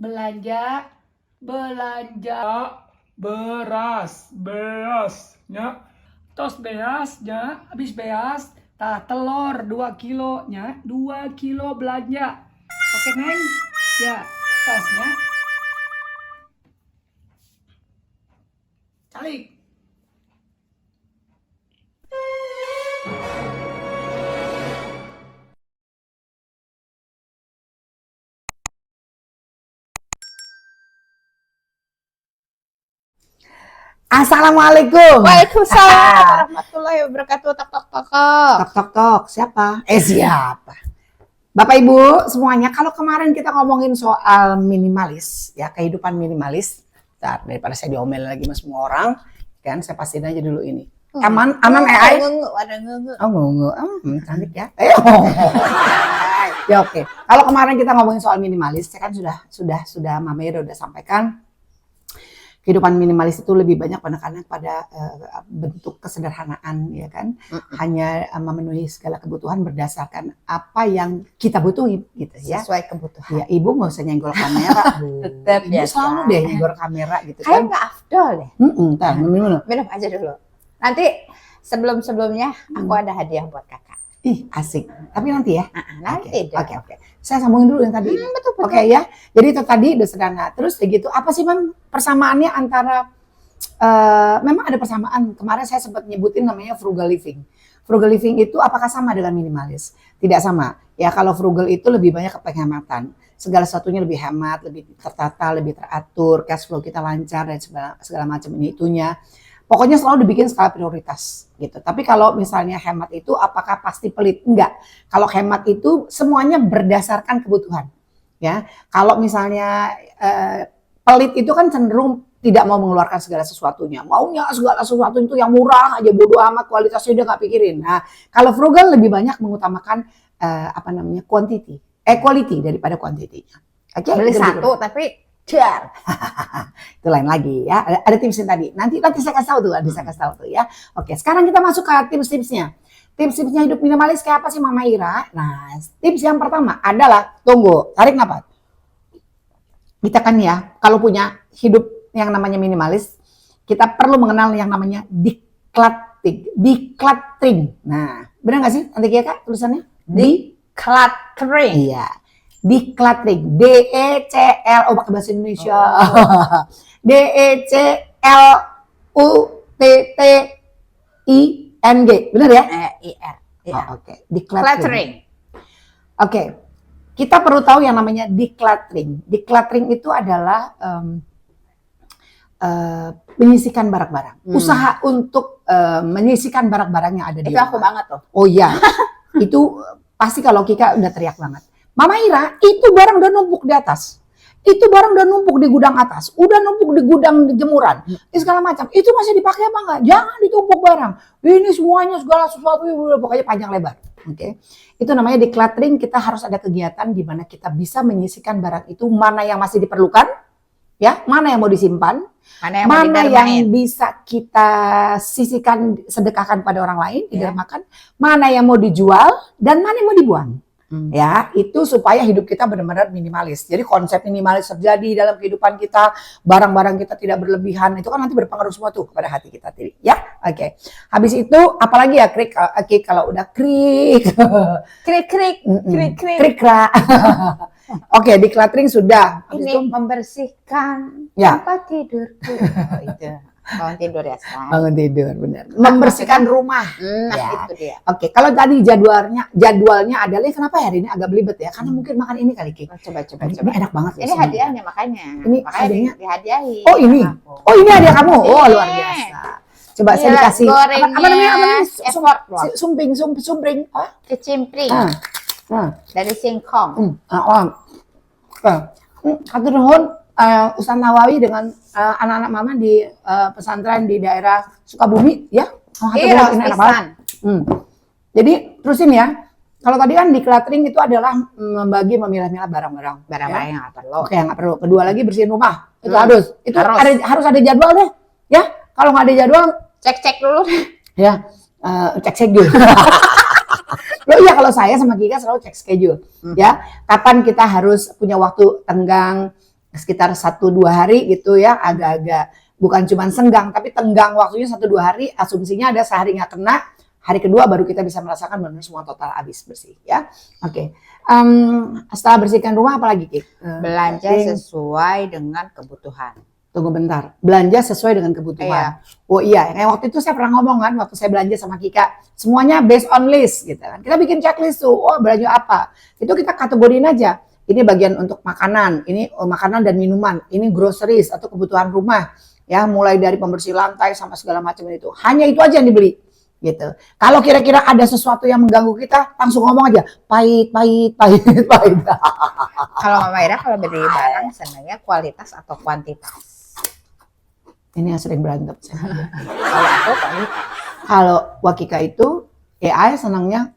belanja beras nya tos beasnya habis beas telur 2 kilo nya 2 kilo belanja oke neng ya tosnya calik. Assalamualaikum. Waalaikumsalam warahmatullahi wabarakatuh. Tok tok tok tok. Tok tok tok. Siapa? Siapa? Bapak Ibu semuanya, kalau kemarin kita ngomongin soal minimalis, ya kehidupan minimalis. Bentar, daripada saya diomelin lagi sama semua orang, kan saya pastiin aja dulu ini. Aman AI? Oh ngungu. Cantik ya. Ya oke. Kalau kemarin kita ngomongin soal minimalis, saya kan sudah Mama Ira udah sampaikan. Kehidupan minimalis itu lebih banyak penekanan pada bentuk kesederhanaan, ya kan? Hanya memenuhi segala kebutuhan berdasarkan apa yang kita butuhin, gitu ya. Sesuai kebutuhan. Ya, Ibu nggak usah nyenggol kamera, Bu. Tetap Ibu biasa. selalu deh nyenggol kamera, gitu Kayak kan? nggak afdol deh. Ntar, minum. Minum aja dulu. Nanti sebelumnya aku ada hadiah buat kakak. Ih, asik. Tapi nanti ya. Nanti dong. Oke. Saya sambungin dulu yang tadi. Betul. Oke ya. Jadi itu tadi udah sederhana. Terus kayak gitu. Apa sih Mam persamaannya antara memang ada persamaan. Kemarin saya sempat nyebutin namanya frugal living. Frugal living itu apakah sama dengan minimalis? Tidak sama. Ya kalau frugal itu lebih banyak ke penghematan. Segala sesuatunya lebih hemat, lebih tertata, lebih teratur, cash flow kita lancar dan segala macam ini itunya. Pokoknya selalu dibikin skala prioritas gitu. Tapi kalau misalnya hemat itu apakah pasti pelit? Enggak. Kalau hemat itu semuanya berdasarkan kebutuhan. Ya. Kalau misalnya pelit itu kan cenderung tidak mau mengeluarkan segala sesuatunya. Maunya segala sesuatu itu yang murah aja, bodo amat, kualitasnya dia nggak pikirin. Nah, kalau frugal lebih banyak mengutamakan quality daripada quantity-nya. Oke, Beli satu tapi jar. Itu lain lagi ya. Ada tipsnya tadi. Nanti saya kasih tahu tuh, ya. Oke, sekarang kita masuk ke tips-tipsnya. Tips-tipsnya hidup minimalis kayak apa sih Mama Ira? Nah, tips yang pertama adalah tarik nafas. Kita kan ya, kalau punya hidup yang namanya minimalis, kita perlu mengenal yang namanya decluttering. Nah, benar nggak sih? Nanti ya Kak tulisannya? Decluttering. Iya. Decluttering, DECL, pakai bahasa Indonesia. DECLUTTING, benar ya? Iya. Oke. Decluttering. Oke, kita perlu tahu yang namanya decluttering. Decluttering itu adalah menyisihkan barang-barang. Usaha untuk menyisihkan barang-barang yang ada di Itu rumah. aku banget tuh. Oh iya, itu pasti kalau Kika udah teriak banget. Mama Ira, itu barang udah numpuk di atas. Itu barang udah numpuk di gudang atas. Udah numpuk di gudang jemuran. Segala macam. Itu masih dipakai apa enggak? Jangan ditumpuk barang. Ini semuanya segala sesuatu udah pokoknya panjang lebar. Oke. Itu namanya decluttering. Kita harus ada kegiatan di mana kita bisa menyisihkan barang itu. Mana yang masih diperlukan. Ya, mana yang mau disimpan. Mana yang bisa kita sisihkan, sedekahkan pada orang lain, didermakan. Mana yang mau dijual. Dan mana yang mau dibuang. Ya, itu supaya hidup kita benar-benar minimalis. Jadi konsep minimalis terjadi dalam kehidupan kita, barang-barang kita tidak berlebihan, itu kan nanti berpengaruh semua tuh kepada hati kita tadi. Ya, oke. Habis itu apalagi ya kalau udah krik Oke, decluttering sudah. Habis ini membersihkan tempat tidurku. Itu. Bangun tidur ya sekarang. Bangun tidur, benar. Membersihkan rumah. Itu dia. Oke, kalau tadi jadwalnya adalah kenapa hari ini agak belibet ya? Karena mungkin makan ini kali Ki. Coba. Ini enak banget loh. Ini hadiahnya makanya. Ini makanya hadiahnya. Dihadiahi. Oh ini. Aku. Oh ini hadiah kamu. Oh Ini. luar biasa. Coba saya dikasih apa namanya? Sumpring. Kecimpring. Dari singkong. Satu nuhun Ustaz Nawawi dengan anak-anak mama di pesantren di daerah Sukabumi ya. Ini enak banget. Jadi terusin ya. Kalau tadi kan decluttering itu adalah memilah-milah barang-barang yang nggak perlu. Oke, nggak perlu. Kedua lagi bersihin rumah. Itu harus. Harus ada jadwal deh. Ya, kalau nggak ada jadwal Cek dulu. Ya, cek schedule. Loh iya, kalau saya sama Kika selalu cek schedule. Ya, kapan kita harus punya waktu tenggang, sekitar 1-2 hari gitu ya, agak-agak bukan cuma senggang tapi tenggang waktunya 1-2 hari, asumsinya ada sehari nggak kena, hari kedua baru kita bisa merasakan benar semua total habis bersih ya. Oke. Setelah bersihkan rumah apalagi Kik? Belanja sesuai dengan kebutuhan. Tunggu bentar, belanja sesuai dengan kebutuhan. Iya. Oh iya, kayak waktu itu saya pernah ngomong kan, waktu saya belanja sama Kika, semuanya based on list gitu kan. Kita bikin checklist tuh, oh belanja apa, itu kita kategoriin aja. Ini bagian untuk makanan, ini makanan dan minuman, ini groceries atau kebutuhan rumah, ya mulai dari pembersih lantai sama segala macam itu. Hanya itu aja yang dibeli, gitu. Kalau kira-kira ada sesuatu yang mengganggu kita, langsung ngomong aja, pahit. Kalau Mama Ira kalau beli barang senangnya kualitas atau kuantitas? Ini yang sering berantem. Kalau aku kualitas. Kalau Wakika itu AI senangnya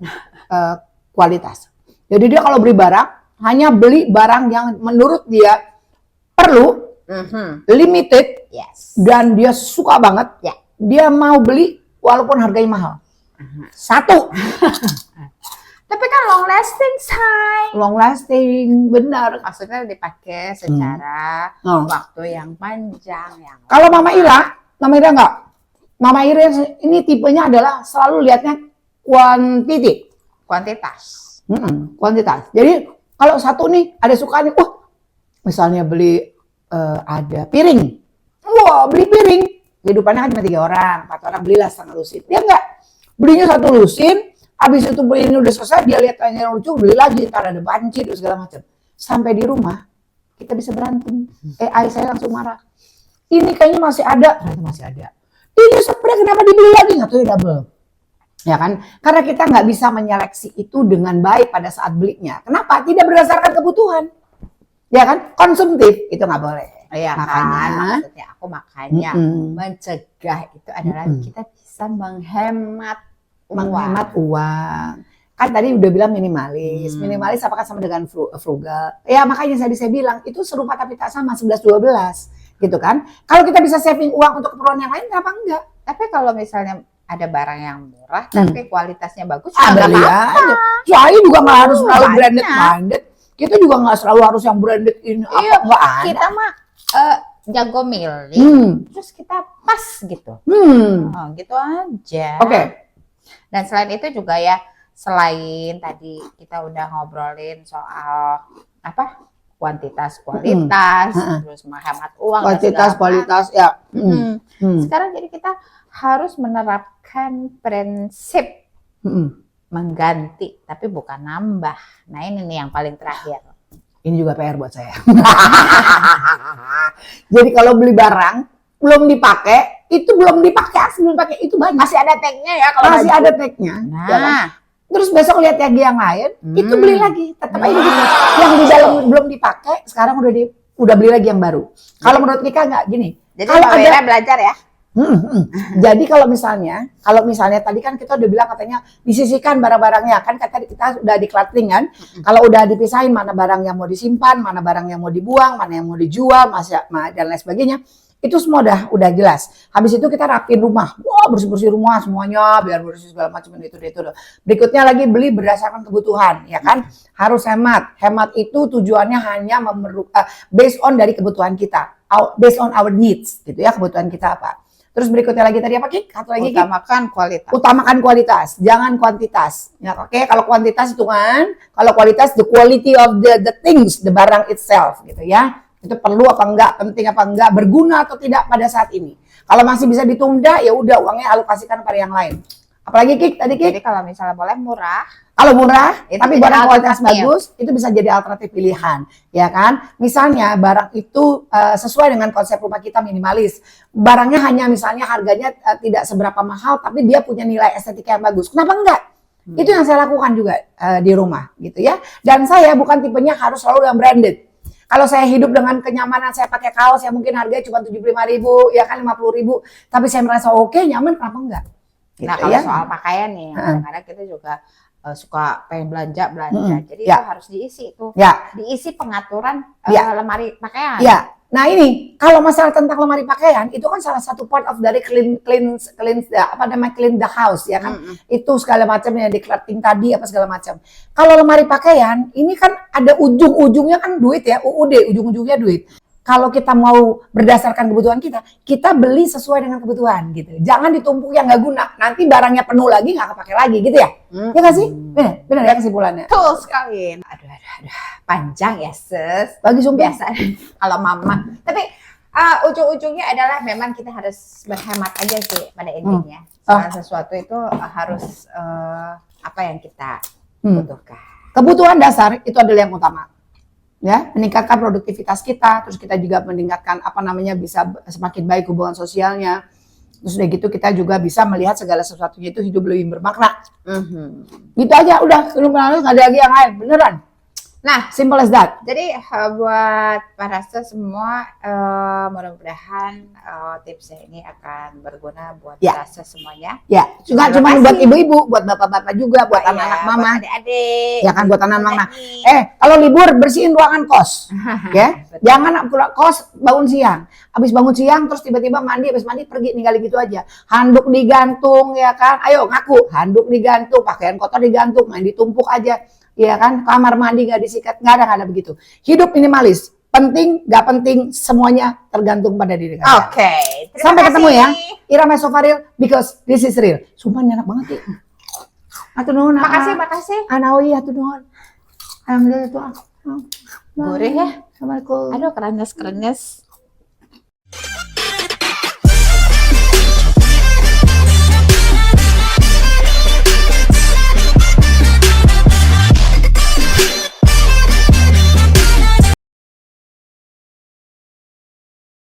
kualitas. Jadi dia kalau beli barang hanya beli barang yang menurut dia perlu, limited, Yes. dan dia suka banget. Ya. Dia mau beli walaupun harganya mahal. Satu, Tapi kan long lasting, say. long lasting, benar. Maksudnya dipakai secara Oh. waktu yang panjang. Kalau Mama Ira enggak. Mama Ira ini tipenya adalah selalu lihatnya quantity. Kuantitas. Kuantitas. Jadi kalau satu nih ada sukanya, misalnya beli ada piring, beli piring, kehidupannya kan cuma 3 orang, 4 orang belilah setengah lusin. Dia enggak, belinya 1 lusin, habis itu beli ini udah selesai, dia lihat yang lucu, beli lagi, ntar ada banci terus segala macam. Sampai di rumah kita bisa berantem. AI saya langsung marah. Ini kayaknya masih ada, ternyata masih ada. Ini spray kenapa dibeli lagi? Nggak tahu ya double. Ya kan? Karena kita nggak bisa menyeleksi itu dengan baik pada saat belinya. Kenapa? Tidak berdasarkan kebutuhan. Ya kan? Konsumtif itu nggak boleh. Iya Makanya, kan? Maksudnya aku makanya mencegah itu adalah kita bisa menghemat uang. Kan tadi udah bilang minimalis. Minimalis apakah sama dengan frugal? Ya makanya saya bilang itu serupa tapi tak sama, 11-12 gitu kan. Kalau kita bisa saving uang untuk keperluan yang lain kenapa enggak? Tapi kalau misalnya ada barang yang murah tapi kualitasnya bagus, Beli aja. Saya juga nggak harus selalu banyak. branded. Kita juga nggak selalu harus yang branded ini. Iya, Nggak ada. kita mah jago milih, terus kita pas gitu. Oh, gitu aja. Oke. Dan selain itu juga ya, selain tadi kita udah ngobrolin soal apa kuantitas, terus menghemat uang, dan Kuantitas, segala kualitas, ya. macam. Sekarang jadi kita harus menerapkan prinsip mengganti, tapi bukan nambah. Nah ini nih yang paling terakhir. Ini juga PR buat saya. Jadi kalau beli barang belum dipakai, itu belum dipakai, belum pakai itu banyak. Masih ada tagnya ya kalau Masih baju. ada tagnya. Nah, Ya kan? Terus besok lihat tag yang lain, itu beli lagi. Tetap aja gitu. Yang di dalam belum dipakai, sekarang udah beli lagi yang baru. Kalau menurut Kika nggak gini. jadi Kalau Mbak Wira belajar ya. Jadi kalau misalnya tadi kan kita udah bilang katanya disisihkan barang-barangnya, kan kata kita udah di-cluttering kan. Kalau udah dipisahin mana barang yang mau disimpan, mana barang yang mau dibuang, mana yang mau dijual, dan lain sebagainya. Itu semua udah jelas. Habis itu kita rapin rumah. Wah, bersih-bersih rumah semuanya biar bersih segala macam itu. Berikutnya lagi beli berdasarkan kebutuhan, ya kan? Harus hemat. Hemat itu tujuannya hanya based on dari kebutuhan kita. Based on our needs gitu ya, kebutuhan kita apa. Terus berikutnya lagi tadi apa Kik? Satu lagi Kik. Utamakan kualitas, jangan kuantitas. Ya, oke, kalau kuantitas hitungan, kalau kualitas the quality of the things, the barang itself gitu ya. Itu perlu apa enggak, penting apa enggak, berguna atau tidak pada saat ini. Kalau masih bisa ditunda, ya udah uangnya alokasikan pada yang lain. Apalagi Kik tadi Kik? Jadi kalau misalnya boleh murah, Kalau murah, itu tapi jadi barang kualitas alternatif. bagus, itu bisa jadi alternatif pilihan, ya kan? Misalnya barang itu sesuai dengan konsep rumah kita minimalis. Barangnya hanya misalnya harganya tidak seberapa mahal, tapi dia punya nilai estetika yang bagus. Kenapa enggak? Itu yang saya lakukan juga di rumah, gitu ya. Dan saya bukan tipenya harus selalu yang branded. Kalau saya hidup dengan kenyamanan, saya pakai kaos yang mungkin harganya cuma 75.000, ya kan 50.000, tapi saya merasa oke, nyaman, kenapa enggak? Gitu, nah kalau ya. soal pakaian nih, kadang-kadang kita juga suka pengen belanja, jadi Ya. itu harus diisi tuh, Ya. diisi pengaturan Ya. lemari pakaian. Ya, nah ini kalau masalah tentang lemari pakaian itu kan salah satu part of dari clean the house ya kan. Itu segala macam yang di-cluttering tadi apa segala macam. Kalau lemari pakaian ini kan ada ujung-ujungnya kan duit ya, UUD ujung-ujungnya duit. kalau kita mau berdasarkan kebutuhan kita beli sesuai dengan kebutuhan gitu. Jangan ditumpuk yang nggak guna. Nanti barangnya penuh lagi, nggak kepake lagi gitu ya. Ya nggak sih? Benar ya kesimpulannya. Betul sekali. Aduh. Panjang ya, Sis. Bagi sumpah. Biasa kalau mama. Tapi ujung-ujungnya adalah memang kita harus berhemat aja sih pada intinya. Segala sesuatu itu harus apa yang kita butuhkan. Kebutuhan dasar itu adalah yang utama. Ya, meningkatkan produktivitas kita, terus kita juga meningkatkan bisa semakin baik hubungan sosialnya. Terus udah gitu kita juga bisa melihat segala sesuatunya itu hidup lebih bermakna. Gitu aja, udah belum nggak ada lagi yang lain, beneran. Nah, simple as that. Jadi buat para semua, mudah-mudahan tipsnya ini akan berguna buat para semuanya. Ya, juga cuma buat ibu-ibu, buat bapak-bapak juga, buat anak-anak mama, buat adik-adik. Ya kan, buat anak-anak mama. Kalau libur bersihin ruangan kos, ya. Jangan pulang kos bangun siang. Habis bangun siang terus tiba-tiba mandi, habis mandi pergi ninggalin gitu aja. Handuk digantung, ya kan? Ayo ngaku, handuk digantung, pakaian kotor digantung, mandi tumpuk aja. Iya kan, kamar mandi nggak disikat, nggak ada begitu. Hidup minimalis, penting, nggak penting, semuanya tergantung pada diri kalian. Oke, sampai ketemu ya, Ira Mesofaril, because this is real. Sumpah enak banget ya. Atur nuhun. Makasih. Anawi atur nuhun. Alhamdulillah tuh. Gurih ya. Assalamualaikum. Aduh, kerenyes.